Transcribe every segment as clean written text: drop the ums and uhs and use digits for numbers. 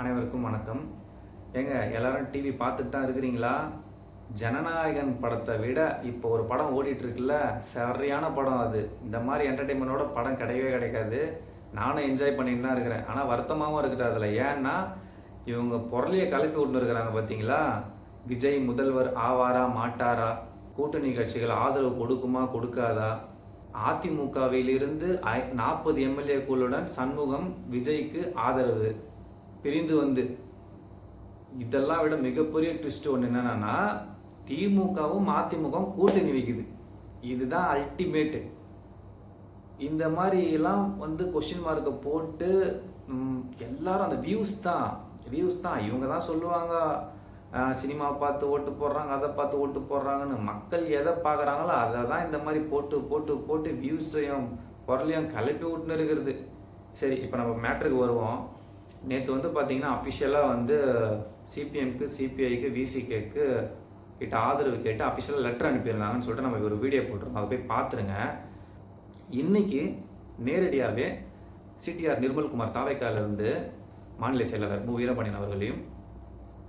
அனைவருக்கும் வணக்கம். ஏங்க எல்லாரும் டிவி பார்த்துட்டு தான் இருக்கிறீங்களா? ஜனநாயகன் படத்தை விட இப்போ ஒரு படம் ஓடிட்டு இருக்குல்ல, சரியான படம் அது. இந்த மாதிரி என்டர்டெயின்மெண்டோட படம் கிடையவே கிடைக்காது. நானும் என்ஜாய் பண்ணிட்டு தான் இருக்கிறேன். ஆனால் வருத்தமாகவும் இருக்குது அதில். ஏன்னா இவங்க பொருளையை கிளப்பி விட்டுன்னு இருக்கிறாங்க பார்த்தீங்களா? விஜய் முதல்வர் ஆவாரா மாட்டாரா, கூட்டணி கட்சிகள் ஆதரவு கொடுக்குமா கொடுக்காதா, அதிமுகவிலிருந்து 40 எம்எல்ஏக்களுடன் சண்முகம் விஜய்க்கு ஆதரவு பிரிந்து வந்து, இதெல்லாம் விட மிகப்பெரிய ட்விஸ்ட் ஒன்று என்னன்னா, திமுகவும் அதிமுகவும் கூட்டணி வைக்குது. இதுதான் அல்டிமேட்டு. இந்த மாதிரி எல்லாம் கொஸ்டின் மார்க்கை போட்டு எல்லாரும் அந்த வியூஸ் தான் இவங்க தான் சொல்லுவாங்க, சினிமா பார்த்து ஓட்டு போடுறாங்க, அதை பார்த்து ஓட்டு போடுறாங்கன்னு. மக்கள் எதை பார்க்குறாங்களோ அதை தான் இந்த மாதிரி போட்டு போட்டு போட்டு வியூஸையும் பொருளையும் கிளப்பி விட்டுன்னு இருக்கிறது. சரி, இப்போ நம்ம மேட்ருக்கு வருவோம். நேற்று பார்த்தீங்கன்னா அஃபிஷியலாக சிபிஎம்க்கு, சிபிஐக்கு, விசிகேக்கு கிட்ட ஆதரவு கேட்டு அஃபிஷியலாக லெட்டர் அனுப்பியிருந்தாங்கன்னு சொல்லிட்டு நம்ம ஒரு வீடியோ போட்டிருக்கோம். அதை போய் பார்த்துருங்க. இன்னைக்கு நேரடியாகவே சிடிஆர் நிர்மல்குமார் தாவேக்காலிருந்து மாநில செயலாளர் மு வீரபாண்டியன் அவர்களையும்,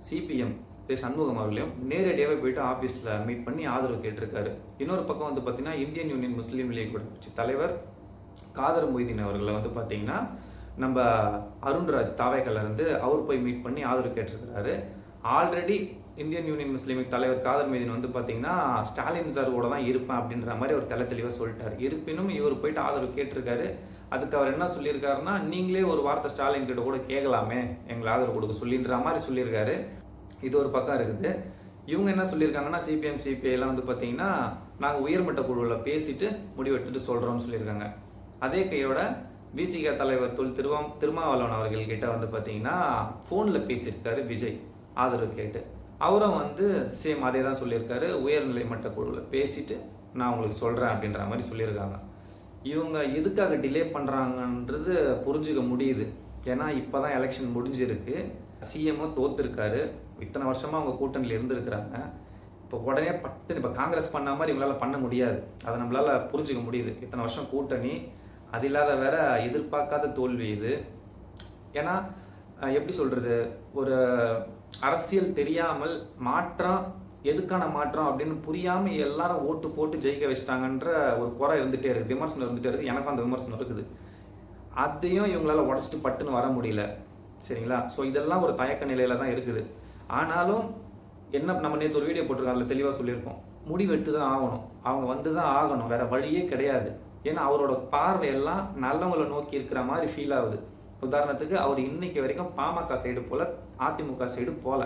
சிபிஎம் சண்முகம் அவர்களையும் நேரடியாகவே போயிட்டு ஆஃபீஸில் மீட் பண்ணி ஆதரவு கேட்டிருக்காரு. இன்னொரு பக்கம் பார்த்தீங்கன்னா இந்தியன் யூனியன் முஸ்லீம் லீக் கட்சி தலைவர் காதர் மொய்தீன் அவர்களை பார்த்தீங்கன்னா நம்ம அருண்ராஜ் தாவேக்காலிருந்து அவர் போய் மீட் பண்ணி ஆதரவு கேட்டிருக்கிறாரு. ஆல்ரெடி இந்தியன் யூனியன் முஸ்லீம் லீக் தலைவர் காதர் மொய்தீன் பார்த்தீங்கன்னா ஸ்டாலின் சார் கூட தான் இருப்பேன் அப்படின்ற மாதிரி ஒரு தெளிவாக சொல்லிட்டார். இருப்பினும் இவர் போயிட்டு ஆதரவு கேட்டிருக்காரு. அதுக்கு அவர் என்ன சொல்லியிருக்காருன்னா, நீங்களே ஒரு வார்த்தை ஸ்டாலின் கிட்ட கூட கேட்கலாமே, எங்களை ஆதரவு கொடுக்க சொல்லின்ற மாதிரி சொல்லியிருக்காரு. இது ஒரு பக்கம் இருக்குது. இவங்க என்ன சொல்லியிருக்காங்கன்னா, சிபிஎம் சிபிஐலாம் பார்த்தீங்கன்னா நாங்கள் உயர்மட்ட குழுவில் பேசிட்டு முடிவெடுத்துட்டு சொல்கிறோம்னு சொல்லியிருக்காங்க. அதே கையோட விசிக தலைவர் திருமாவளவன் அவர்கள்கிட்ட பார்த்தீங்கன்னா ஃபோனில் பேசியிருக்காரு விஜய் ஆதரவு கேட்டு. அவரும் சேம் அதே தான் சொல்லியிருக்காரு, உயர்நிலை மட்ட குழுவில் பேசிட்டு நான் உங்களுக்கு சொல்கிறேன் அப்படின்ற மாதிரி சொல்லியிருக்காங்க. இவங்க எதுக்காக டிலே பண்ணுறாங்கன்றது புரிஞ்சுக்க முடியுது. ஏன்னா இப்போ தான் எலெக்ஷன் முடிஞ்சிருக்கு, சிஎம்மும் தோத்துருக்காரு, இத்தனை வருஷமாக அவங்க கூட்டணியில் இருந்திருக்கிறாங்க. இப்போ உடனே இப்போ காங்கிரஸ் பண்ண மாதிரி இவங்களால பண்ண முடியாது. அதை நம்மளால புரிஞ்சுக்க முடியுது. இத்தனை வருஷம் கூட்டணி, அது இல்லாத வேற எதிர்பார்க்காத தோல்வி இது. ஏன்னா எப்படி சொல்றது, ஒரு அரசியல் தெரியாமல் மாற்றம், எதுக்கான மாற்றம் அப்படின்னு புரியாம எல்லாரும் ஓட்டு போட்டு ஜெயிக்க வச்சிட்டாங்கன்ற ஒரு குறை இருந்துட்டே இருக்கு, விமர்சனம் இருந்துட்டே இருக்கு. எனக்கும் அந்த விமர்சனம் இருக்குது. அதையும் இவங்களால உடச்சிட்டு பட்டுன்னு வர முடியல. சரிங்களா? ஸோ இதெல்லாம் ஒரு தயக்க நிலையில தான் இருக்குது. ஆனாலும் என்ன, நம்ம நேற்று ஒரு வீடியோ போட்டிருக்கோம், அதில் தெளிவாக சொல்லியிருக்கோம், முடிவெட்டு தான் ஆகணும், அவங்க தான் ஆகணும், வேற வழியே கிடையாது. ஏன்னா அவரோட பார்வையெல்லாம் நல்லவங்களை நோக்கி இருக்கிற மாதிரி ஃபீல் ஆகுது. உதாரணத்துக்கு அவர் இன்னைக்கு வரைக்கும் பாமக சைடு போல, அதிமுக சைடு போல,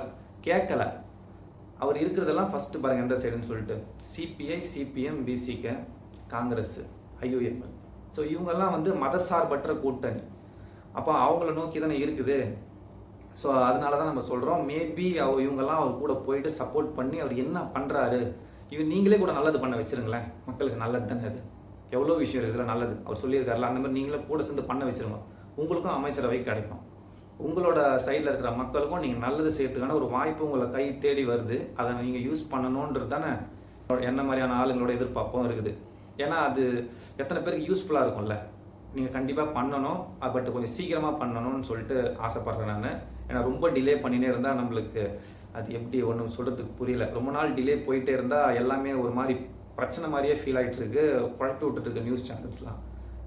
கேட்கல. அவர் இருக்கிறதெல்லாம் ஃபர்ஸ்ட் பாருங்க எந்த சைடுன்னு சொல்லிட்டு, சிபிஐ, சிபிஎம், விசிக, காங்கிரஸ், ஐயுஎம்எல். ஸோ இவங்கெல்லாம் மதசார்பற்ற கூட்டணி. அப்போ அவங்கள நோக்கி தானே இருக்குது. ஸோ அதனால தான் நம்ம சொல்கிறோம், மேபி இவங்கெல்லாம் அவர் கூட போயிட்டு சப்போர்ட் பண்ணி அவர் என்ன பண்ணுறாரு, நீங்களே கூட நல்லது பண்ண வச்சிருங்களேன், மக்களுக்கு நல்லது தானே. அது எவ்வளோ விஷயம் இருக்குதுல நல்லது, அவர் சொல்லியிருக்காருல, அந்த மாதிரி நீங்களே கூட சேர்ந்து பண்ண வச்சிருங்க. உங்களுக்கும் அமைச்சரவை கிடைக்கும், உங்களோட சைடில் இருக்கிற மக்களுக்கும் நீங்கள் நல்லது செய்யறதுக்கான ஒரு வாய்ப்பு உங்களை கை தேடி வருது. அதை நீங்கள் யூஸ் பண்ணணுன்றது தானே என்ன மாதிரியான ஆளுங்களோட எதிர்பார்ப்பும் இருக்குது. ஏன்னா அது எத்தனை பேருக்கு யூஸ்ஃபுல்லாக இருக்கும்ல. நீங்கள் கண்டிப்பாக பண்ணணும், பட் கொஞ்சம் சீக்கிரமாக பண்ணணும்னு சொல்லிட்டு ஆசைப்பட்றேன் நான். ஏன்னா ரொம்ப டிலே பண்ணினே இருந்தால் நம்மளுக்கு அது எப்படி ஒன்றும் சொல்கிறதுக்கு புரியல. ரொம்ப நாள் டிலே போயிட்டே இருந்தால் எல்லாமே ஒரு மாதிரி பிரச்சனை மாதிரியே ஃபீல் ஆகிட்டு இருக்கு, குழப்பி விட்டுட்டு இருக்கு நியூஸ் சேனல்ஸ்லாம்.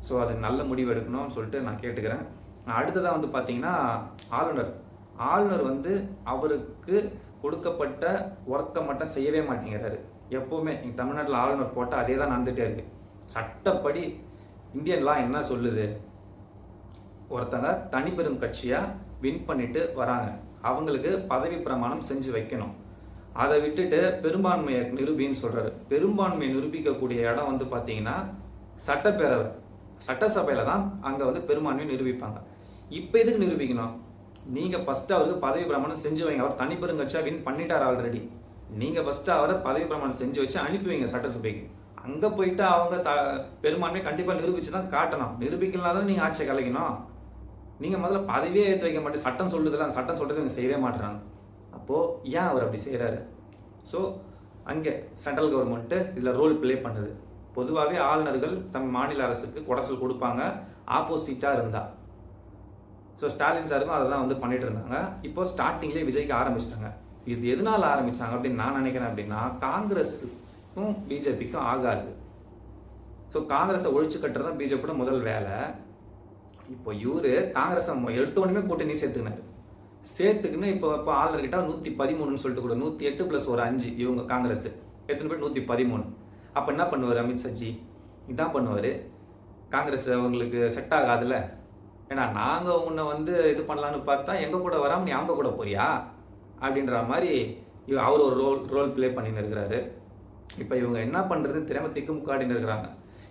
ஸோ அது நல்ல முடிவு எடுக்கணும்னு சொல்லிட்டு நான் கேட்டுக்கிறேன். அடுத்ததாக பார்த்தீங்கன்னா ஆளுநர் அவருக்கு கொடுக்கப்பட்ட ஒர்க்கை மட்டும் செய்யவே மாட்டேங்கிறாரு. எப்போவுமே இங்கே தமிழ்நாட்டில் ஆளுநர் போட்டால் அதே தான் நடந்துகிட்டே இருக்கு. சட்டப்படி இந்தியன் லா என்ன சொல்லுது, ஒருத்தங்க தனிப்பெரும் கட்சியாக வின் பண்ணிட்டு வராங்க, அவங்களுக்கு பதவி பிரமாணம் செஞ்சு வைக்கணும். அதை விட்டுட்டு பெரும்பான்மையை நிரூபின்னு சொல்றாரு. பெரும்பான்மையை நிரூபிக்கக்கூடிய இடம் பார்த்தீங்கன்னா சட்டப்பேரவை, சட்டசபையில தான் அங்கே பெரும்பான்மையை நிரூபிப்பாங்க. இப்போ எதுக்கு நிரூபிக்கணும்? நீங்கள் ஃபர்ஸ்ட் அவருக்கு பதவி பிரமாணம் செஞ்சு வைங்க. அவர் தனிப்பெருங்கட்சியாக வின் பண்ணிட்டார் ஆல்ரெடி. நீங்கள் ஃபர்ஸ்ட் அவரை பதவி பிரமாணம் செஞ்சு வச்சு அனுப்பி வைங்க சட்டசபைக்கு. அங்கே போயிட்டு அவங்க பெரும்பான்மையை கண்டிப்பாக நிரூபிச்சு தான் காட்டணும். நிரூபிக்கலாம் தான் நீங்கள் ஆட்சியை கலைக்கணும். நீங்கள் முதல்ல பதவியே ஏற்று வைக்க மாட்டேன், சட்டம் சொல்லுதுல, சட்டம் சொல்றது இவங்க செய்யவே மாட்டுறாங்க. அப்போது ஏன் அவர் அப்படி செய்கிறாரு? ஸோ அங்கே சென்ட்ரல் கவர்மெண்ட்டு இதில் ரோல் ப்ளே பண்ணுது. பொதுவாகவே ஆளுநர்கள் தம் மாநில அரசுக்கு குடைச்சல் கொடுப்பாங்க ஆப்போசிட்டாக இருந்தால். ஸோ ஸ்டாலின் சாருக்கும் அதை தான் வந்து பண்ணிட்டு இருந்தாங்க. இப்போ ஸ்டார்டிங்லேயே விஜய்க்கு ஆரம்பிச்சிட்டாங்க. இது எதனால ஆரம்பிச்சாங்க அப்படின்னு நான் நினைக்கிறேன் அப்படின்னா, காங்கிரஸுக்கும் பிஜேபிக்கும் ஆகாது. ஸோ காங்கிரஸை ஒழிச்சு கட்டுறது தான் பிஜேபியோட முதல் வேலை. இப்போ இவரு காங்கிரஸை எடுத்தோடனே கூட்டணி சேர்த்துக்குன்னு இப்போ ஆளுநர் கிட்ட 113 சொல்லிட்டு கூட 108 + ஒரு 5 இவங்க காங்கிரஸ் எத்தனை பேர் 113. அப்போ என்ன பண்ணுவார் அமித்ஷாஜி? இதான் பண்ணுவார். காங்கிரஸ் அவங்களுக்கு செட் ஆகாதுல்ல. ஏன்னா நாங்கள் உன்னை வந்து இது பண்ணலான்னு பார்த்தா எங்கள் கூட வராமல் நீ அவங்க கூட போறியா அப்படின்ற மாதிரி அவர் ஒரு ரோல் ப்ளே பண்ணின்னு இருக்கிறாரு. இப்போ இவங்க என்ன பண்ணுறதுன்னு தெரியாமல் திக்குமுக்காடின்னு இருக்கிறாங்க.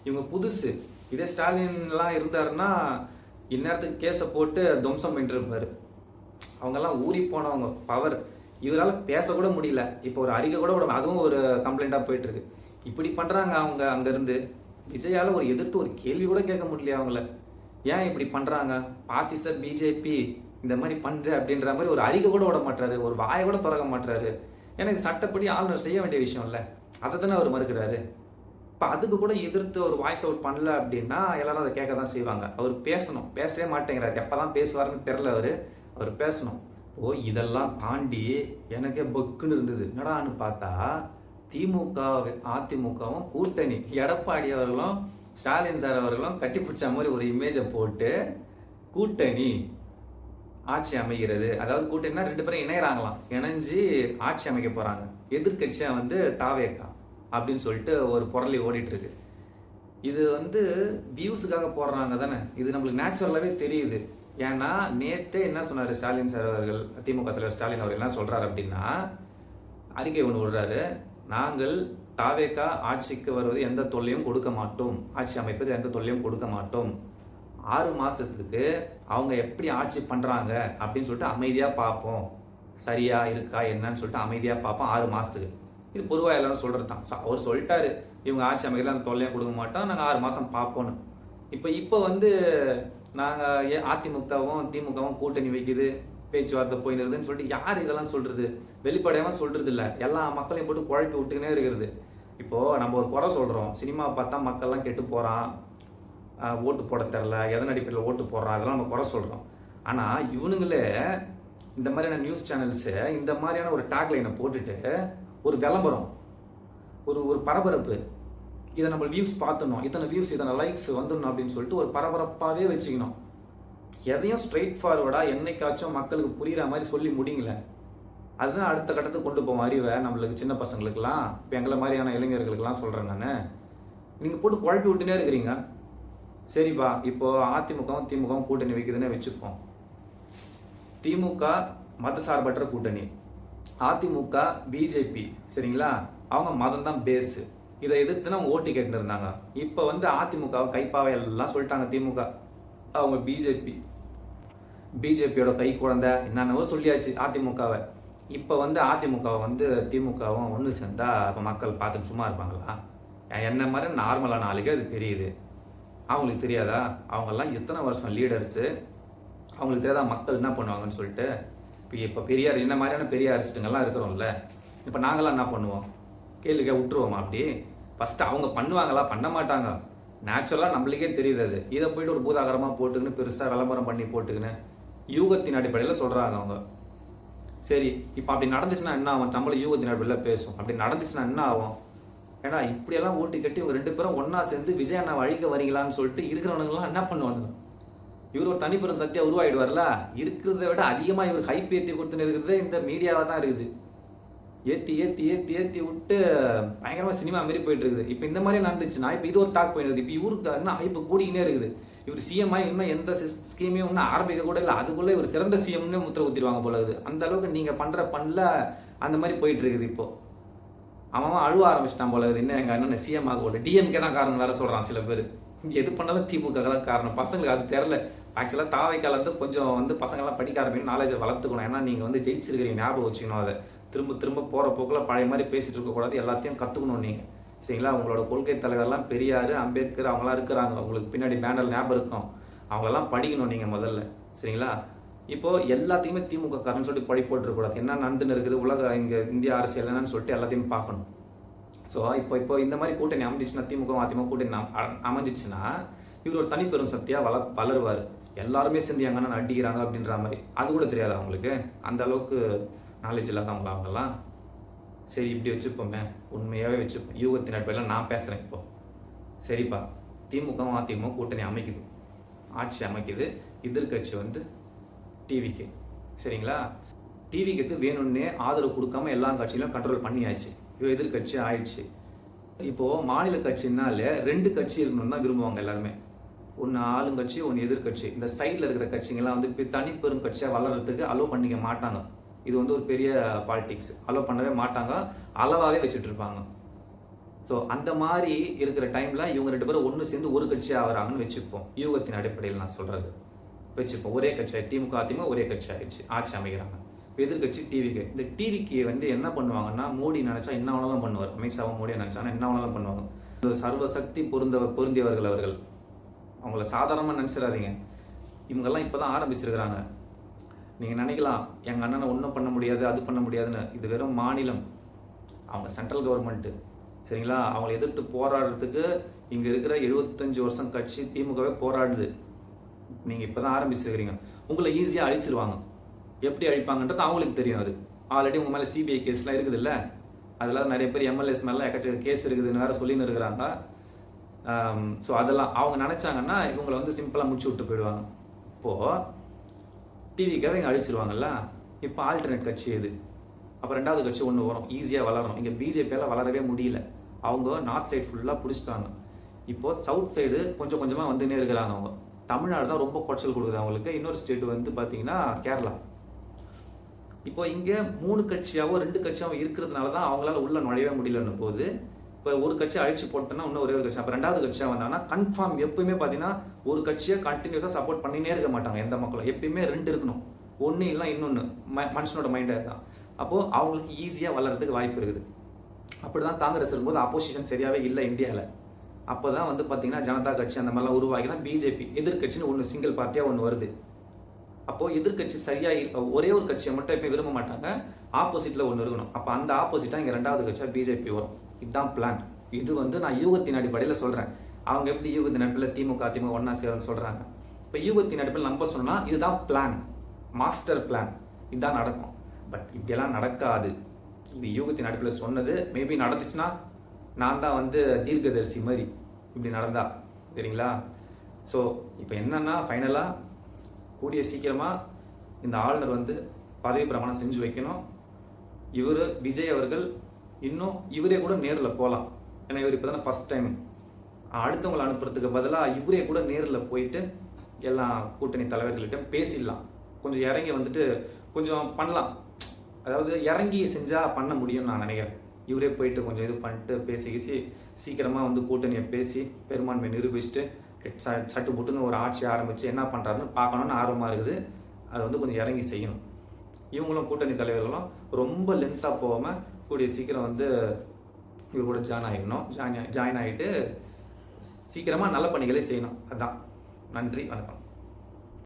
இவங்க புதுசு. இதே ஸ்டாலின்லாம் இருந்தாருன்னா இந்நேரத்துக்கு கேஸை போட்டு துவம்சம் பண்ணிட்டுருப்பார். அவங்கெல்லாம் ஊறி போனவங்க பவர். இவரால் பேசக்கூட முடியல. இப்போ ஒரு அறிக்கை கூட அதுவும் ஒரு கம்ப்ளைண்ட்டாக போயிட்டுருக்கு. இப்படி பண்ணுறாங்க அவங்க அங்கேருந்து. விஜயால் ஒரு எதிர்த்து ஒரு கேள்வி கூட கேட்க முடியல அவங்கள. ஏன் இப்படி பண்ணுறாங்க? பாசிச பிஜேபி இந்த மாதிரி பண்ணுற அப்படின்ற மாதிரி ஒரு அறிக்கை கூட விட மாட்டாரு, ஒரு வாயை கூட திறக்க மாட்டாரு. ஏன்னா இது சட்டப்படி ஆளுநர் செய்ய வேண்டிய விஷயம் இல்லை. அதை தானே அவர் மறுக்கிறாரு. இப்போ அதுக்கு கூட எதிர்த்து ஒரு வாய்ஸ் அவுட் பண்ணல அப்படின்னா எல்லாரும் அதை கேட்க தான் செய்வாங்க. அவர் பேசணும், பேசவே மாட்டேங்கிறாரு. எப்போ தான் பேசுவாருன்னு தெரில. அவர் பேசணும். இதெல்லாம் தாண்டி எனக்கே பக்குன்னு இருந்தது. என்னடான்னு பார்த்தா திமுக அதிமுகவும் கூட்டணி, எடப்பாடி அவர்களும் ஸ்டாலின் சார் அவர்களும் கட்டி பிடிச்ச மாதிரி ஒரு இமேஜை போட்டு கூட்டணி ஆட்சி அமைகிறது. அதாவது கூட்டணினா 2 பேரும் இணையறாங்களாம். இணைஞ்சு ஆட்சி அமைக்க போறாங்க. எதிர்கட்சியா வந்து தாவேக்கா அப்படின்னு சொல்லிட்டு ஒரு புரளி ஓடிட்டு இருக்கு. இது வந்து வியூஸுக்காக போடுறாங்க தானே. இது நம்மளுக்கு நேச்சுரலாகவே தெரியுது. ஏன்னா நேத்தே என்ன சொன்னார் ஸ்டாலின் சார் அவர்கள், திமுக தலைவர் ஸ்டாலின் அவர்கள் என்ன சொல்றாரு அப்படின்னா, அறிக்கை ஒன்று விடுறாரு. நாங்கள் தாவேக்கா ஆட்சிக்கு வருவது எந்த தொல்லையும் கொடுக்க மாட்டோம், ஆட்சி அமைப்பது எந்த தொல்லையும் கொடுக்க மாட்டோம். 6 மாதத்துக்கு அவங்க எப்படி ஆட்சி பண்ணுறாங்க அப்படின்னு சொல்லிட்டு அமைதியாக பார்ப்போம். சரியா இருக்கா என்னன்னு சொல்லிட்டு அமைதியாக பார்ப்போம் 6 மாதத்துக்கு. இது பொதுவாக எல்லாரும் சொல்கிறது தான். அவர் சொல்லிட்டாரு இவங்க ஆட்சி அமைக்கலாம் அந்த தொல்லையும் கொடுக்க மாட்டோம், நாங்கள் 6 மாதம் பார்ப்போன்னு. இப்போ வந்து நாங்கள் அதிமுகவும் திமுகவும் கூட்டணி வைக்குது, பேச்சுவார்த்தை போயிடுறதுன்னு சொல்லிட்டு யார் இதெல்லாம் சொல்கிறது? வெளிப்படையாக சொல்கிறது இல்லை. எல்லா மக்களையும் போட்டு குழப்பி விட்டுக்கினே இருக்கிறது. இப்போது நம்ம ஒரு குறை சொல்கிறோம், சினிமா பார்த்தா மக்கள்லாம் கெட்டு போகிறான், ஓட்டு போட தெரில, எதன் அடிப்படையில் ஓட்டு போடுறான், அதெல்லாம் நம்ம குறை சொல்கிறோம். ஆனால் இவனுங்களே இந்த மாதிரியான நியூஸ் சேனல்ஸு இந்த மாதிரியான ஒரு டேக்லைனை போட்டுட்டு ஒரு விளம்பரம், ஒரு பரபரப்பு, இதை நம்ம வியூஸ் பார்த்தணும், இத்தனை வியூஸ் இத்தனை லைக்ஸ் வந்துடணும் அப்படின்னு சொல்லிட்டு ஒரு பரபரப்பாகவே வச்சுக்கணும். எதையும் ஸ்ட்ரெயிட் ஃபார்வர்டாக என்னைக்காச்சும் மக்களுக்கு புரிகிற மாதிரி சொல்லி முடியல. அதுதான் அடுத்த கட்டத்துக்கு கொண்டு போவோம் அறிவை நம்மளுக்கு, சின்ன பசங்களுக்கெல்லாம். இப்போ எங்களை மாதிரியான இளைஞர்களுக்கெல்லாம் சொல்கிறேன் நான். நீங்கள் போட்டு குழப்பி விட்டுனே இருக்கிறீங்க. சரிப்பா, இப்போ அதிமுகவும் திமுகவும் கூட்டணி வைக்குதுன்னு வச்சுப்போம். திமுக மதசார்பற்ற கூட்டணி, அதிமுக பிஜேபி, சரிங்களா? அவங்க மதம் தான் பேஸு. இதை எதிர்த்துனா ஓட்டு கேட்டு இருந்தாங்க. இப்போ வந்து அதிமுகவை கைப்பாவை எல்லாம் சொல்லிட்டாங்க திமுக. அவங்க பிஜேபியோட கை குழந்தை என்னென்னவோ சொல்லியாச்சு அதிமுகவை. இப்போ வந்து அதிமுகவை வந்து திமுகவும் ஒன்று சேர்ந்தா இப்போ மக்கள் பார்த்து சும்மா இருப்பாங்களா? என்ன மாதிரி நார்மலான ஆளுக்கு அது தெரியுது. அவங்களுக்கு தெரியாதா? அவங்கெல்லாம் எத்தனை வருஷம் லீடர்ஸு, அவங்களுக்கு தெரியாதா மக்கள் என்ன பண்ணுவாங்கன்னு சொல்லிட்டு. இப்போ பெரியார் என்ன மாதிரியான பெரிய அரசிட்டுங்கெல்லாம் இருக்கிறோம்ல, இப்போ நாங்களாம் என்ன பண்ணுவோம்? கேள்விக்க விட்டுருவோமா? அப்படி ஃபஸ்ட்டு அவங்க பண்ணுவாங்களா? பண்ண மாட்டாங்க. நேச்சுரலாக நம்மளுக்கே தெரியுது. அது இதை போய்ட்டு ஒரு பூதாகரமாக போட்டுக்கின்னு பெருசாக விளம்பரம் பண்ணி போட்டுக்கின்னு யூகத்தின் அடிப்படையில் சொல்கிறாங்க அவங்க. சரி, இப்போ அப்படி நடந்துச்சுன்னா என்ன ஆகும்? நம்மளும் யூகத்தின் அடிப்படையில் பேசும். அப்படி நடந்துச்சுன்னா என்ன ஆகும்? ஏன்னா இப்படியெல்லாம் ஓட்டு கட்டி இவங்க 2 பேரும் ஒன்றா சேர்ந்து விஜய் அண்ணா அழிக்க வரீங்களான்னு சொல்லிட்டு இருக்கிறவனுங்களாம் என்ன பண்ணுவானுங்க? இவர் ஒரு தனிப்பெரும் சத்தியா உருவாயிடுவார்ல. இருக்கிறத விட அதிகமாக இவர் ஹைப் ஏற்றி கொடுத்துன்னு இருக்கிறதே இந்த மீடியாவாக தான் இருக்குது. ஏற்றி விட்டு பயங்கரமாக சினிமா மாரி போயிட்டு இருக்குது. இப்போ இந்த மாதிரி நடந்துச்சுன்னா இப்போ இது ஒரு டாக் போயிடுது. இப்போ இவருக்கு இன்னும் ஹைப்பு கூடிக்கினே இருக்குது. இவர் சிஎம்ஐ இன்னும் எந்த ஸ்கீமையும் இன்னும் ஆரம்பிக்க கூட இல்லை. அதுக்குள்ளே இவர் சிறந்த சிஎம்னு முத்திர ஊற்றிடுவாங்க போல இருக்குது. அந்த அளவுக்கு நீங்கள் பண்ணுற பண்ணல அந்த மாதிரி போயிட்டு இருக்குது. இப்போ அவன் அழுவ ஆரம்பிச்சிட்டான் போல இருக்குது. இன்னும் எங்கள் அண்ணன் சிஎம் ஆக போல டிஎம்கே தான் காரணம் வேற சொல்கிறான் சில பேர். எது பண்ணாலும் திமுக தான் காரணம். பசங்களுக்கு அது தெரில. ஆக்சுவலாக தாவைக்கால வந்து கொஞ்சம் வந்து பசங்கள்லாம் படிக்க ஆரம்பிக்கணும், நாலேஜை வளர்த்துக்கணும். ஏன்னா நீங்கள் வந்து ஜெயிச்சிருக்கிறீங்க, ஞாபகம் வச்சுக்கணும். அதை திரும்ப போகிற போக்கில் பழைய மாதிரி பேசிகிட்டு இருக்கக்கூடாது. எல்லாத்தையும் கற்றுக்கணும் நீங்கள், சரிங்களா? உங்களோட கொள்கை தலைவர்லாம் பெரியார், அம்பேத்கர் அவங்களாம் இருக்கிறாங்க. உங்களுக்கு பின்னாடி பேனர் ஞாபகம் இருக்கும். அவங்களெல்லாம் படிக்கணும் நீங்கள் முதல்ல, சரிங்களா? இப்போது எல்லாத்தையுமே திமுக காரன்னு சொல்லிட்டு பழி போட்டுருக்கூடாது. என்ன நடந்துன்னு இருக்குது உலக இங்கே இந்திய அரசியல் என்னன்னு சொல்லிட்டு எல்லாத்தையும் பார்க்கணும். ஸோ இப்போ இந்த மாதிரி கூட்டணி அமைஞ்சிச்சுன்னா, திமுக அதிமுக கூட்டணி அமைஞ்சிச்சுன்னா இவர் ஒரு தனிப்பெரும் சக்தியாக வளருவார். எல்லாருமே சேர்ந்து எங்க அண்ணன் அடிக்கிறாங்க அப்படின்ற மாதிரி. அது கூட தெரியாது அவங்களுக்கு. அந்த அளவுக்கு நாலேஜ் இல்லாதவங்களா அவங்கெல்லாம். சரி இப்படி வச்சுப்போமே, உண்மையாகவே வச்சுப்போம். யூகத்தின் அடிப்படையில் நான் பேசுகிறேன் இப்போ. சரிப்பா, திமுகவும் அதிமுக கூட்டணி அமைக்குது, ஆட்சி அமைக்குது. எதிர்கட்சி வந்து டிவிக்கு. சரிங்களா? டிவிக்கு வேணும்னே ஆதரவு கொடுக்காம எல்லா கட்சியிலும் கண்ட்ரோல் பண்ணியாச்சு. எதிர்கட்சி ஆயிடுச்சு. இப்போது மாநில கட்சினாலே 2 கட்சி இருக்கணும்னு தான் விரும்புவாங்க எல்லாருமே. ஒன்று ஆளுங்கட்சி, ஒன்று எதிர்கட்சி. இந்த சைடில் இருக்கிற கட்சிங்கெல்லாம் வந்து தனிப்பெரும் கட்சியாக வளர்கிறதுக்கு அலோவ் பண்ணிக்க மாட்டாங்க. இது வந்து ஒரு பெரிய பாலிடிக்ஸ். அலோவ் பண்ணவே மாட்டாங்க, அளவாகவே வச்சுட்டு இருப்பாங்க. ஸோ அந்த மாதிரி இருக்கிற டைமில் இவங்க 2 பேரும் ஒன்று சேர்ந்து ஒரு கட்சியாக ஆகிறாங்கன்னு வச்சுப்போம். யூகத்தின் அடிப்படையில் நான் சொல்கிறது வச்சுப்போம். ஒரே கட்சி திமுக அதிமுக ஒரே கட்சி ஆகிடுச்சு, ஆட்சி அமைக்கிறாங்க. எதிர்கட்சி டிவிக்கு. இந்த டிவிக்கு வந்து என்ன பண்ணுவாங்கன்னா, மோடி நினச்சா என்ன வேணாலும் பண்ணுவார். அமித்ஷாவும் மோடியை நினச்சாங்கன்னா என்ன வேணாலும் பண்ணுவாங்க. சர்வசக்தி பொருந்தியவர்கள் அவர்கள். அவங்கள சாதாரணமாக நினச்சிடாதீங்க. இவங்கெல்லாம் இப்போ தான் ஆரம்பிச்சிருக்கிறாங்க. நீங்கள் நினைக்கலாம் எங்கள் அண்ணனை ஒன்றும் பண்ண முடியாது, அது பண்ண முடியாதுன்னு. இது வெறும் மாநிலம், அவங்க சென்ட்ரல் கவர்மெண்ட்டு. சரிங்களா? அவங்களை எதிர்த்து போராடுறதுக்கு இங்கே இருக்கிற 75 வருஷம் கட்சி திமுகவே போராடுது. நீங்கள் இப்போ தான் ஆரம்பிச்சிருக்கிறீங்க. உங்களை ஈஸியாக அழிச்சிருவாங்க. எப்படி அழிப்பாங்கன்றது அவங்களுக்கு தெரியும். அது ஆல்ரெடி உங்கள் மேலே சிபிஐ கேஸ்லாம் இருக்குது இல்லை? அதில் நிறைய பேர் எம்எல்ஏஸ் மேலே எக்கச்சக்க கேஸ் இருக்குதுன்னு வேறு சொல்லின்னு இருக்கிறாங்க. ஸோ அதெல்லாம் அவங்க நினச்சாங்கன்னா இவங்களை வந்து சிம்பிளாக முடிச்சு விட்டு போயிடுவாங்க. இப்போது டிவிக்காக இங்கே அழிச்சிருவாங்கல்ல. இப்போ ஆல்டர்னேட் கட்சி எது? அப்போ 2வது கட்சி ஒன்று வரும், ஈஸியாக வளரணும். இங்கே பிஜேபியால் வளரவே முடியல. அவங்க நார்த் சைடு ஃபுல்லாக பிடிச்சிட்டாங்க. இப்போது சவுத் சைடு கொஞ்சம் கொஞ்சமாக வந்துன்னே இருக்கிறாங்க. அவங்க தமிழ்நாடு தான் ரொம்ப குறைச்சல் கொடுக்குது அவங்களுக்கு. இன்னொரு ஸ்டேட் வந்து பார்த்தீங்கன்னா கேரளா. இப்போ இங்கே 3 கட்சியாவோ 2 கட்சியாவோ இருக்கிறதுனால தான் அவங்களால உள்ள நுழையவே முடியலன்னு போது. இப்போ ஒரு கட்சி அழிச்சு போட்டோன்னா இன்னும் ஒரே ஒரு கட்சி, அப்போ 2வது கட்சியாக வந்தாங்கன்னா கன்ஃபார்ம் எப்பவுமே பார்த்தீங்கன்னா ஒரு கட்சியை கண்டினியூஸாக சப்போர்ட் பண்ணினே இருக்க மாட்டாங்க எந்த மக்களும். எப்பயுமே 2 இருக்கணும், ஒன்று இல்லை இன்னொன்று. மனுஷனோட மைண்டாக தான். அப்போது அவங்களுக்கு ஈஸியாக வளர்கிறதுக்கு வாய்ப்பு இருக்குது. அப்படி தான் காங்கிரஸ் இருக்கும்போது அப்போசிஷன் சரியாகவே இல்லை இந்தியாவில். அப்போ தான் வந்து பார்த்தீங்கன்னா ஜனதா கட்சி அந்த மாதிரிலாம் உருவாகி தான் பிஜேபி எதிர்கட்சின்னு ஒன்று சிங்கிள் பார்ட்டியாக ஒன்று வருது. அப்போது எதிர்கட்சி சரியாக ஒரே ஒரு கட்சியை மட்டும் எப்பயும் விரும்ப மாட்டாங்க, ஆப்போசிட்டில் ஒன்று இருக்கணும். அப்போ அந்த ஆப்போசிட்டாக இங்கே 2வது கட்சியாக பிஜேபி வரும். இதுதான் பிளான். இது வந்து நான் யூகத்தின் அடிப்படையில் சொல்கிறேன். அவங்க எப்படி யூகத்தின் அடிப்படையில் திமுக அதிமுக ஒன்றா சேரும்னு சொல்கிறாங்க. இப்போ யூகத்தின் அடிப்படையில் நம்ப சொன்னால் இதுதான் பிளான், மாஸ்டர் பிளான். இதுதான் நடக்கும். பட் இப்படியெல்லாம் நடக்காது. இது யூகத்தின் அடிப்படையில் சொன்னது. மேபி நடந்துச்சுன்னா நான் தான் வந்து தீர்க்கதரிசி மாதிரி இப்படி நடந்தா. சரிங்களா? ஸோ இப்போ என்னென்னா ஃபைனலாக கூடிய சீக்கிரமாக இந்த ஆளுநர் வந்து பதவி பிரமாணம் செஞ்சு வைக்கணும். இவர் விஜய் அவர்கள் இன்னும் இவரே கூட நேரில் போகலாம். ஏன்னா இவர் இப்போ தானே ஃபஸ்ட் டைம். அடுத்தவங்களை அனுப்புறதுக்கு பதிலாக இவரே கூட நேரில் போயிட்டு எல்லா கூட்டணி தலைவர்கள்கிட்ட பேசிடலாம். கொஞ்சம் இறங்கி வந்துட்டு கொஞ்சம் பண்ணலாம். அதாவது இறங்கி செஞ்சால் பண்ண முடியும்னு நான் நினைக்கிறேன். இவரே போயிட்டு கொஞ்சம் இது பண்ணிட்டு பேசி சீக்கிரமாக வந்து கூட்டணியை பேசி பெரும்பான்மை நிரூபிச்சுட்டு சட்டு புட்டுன்னு ஒரு ஆட்சி ஆரம்பித்து என்ன பண்ணுறாருன்னு பார்க்கணுன்னு ஆர்வமாக இருக்குது. அதை வந்து கொஞ்சம் இறங்கி செய்யணும். இவங்களும் கூட்டணி தலைவர்களும் ரொம்ப லென்த்தாக போகாமல் கூடிய சீக்கிரம் வந்து இவர் கூட ஜாயின் ஆகிட்டு சீக்கிரமாக நல்ல பணிகளை செய்யணும். அதுதான். நன்றி, வணக்கம்.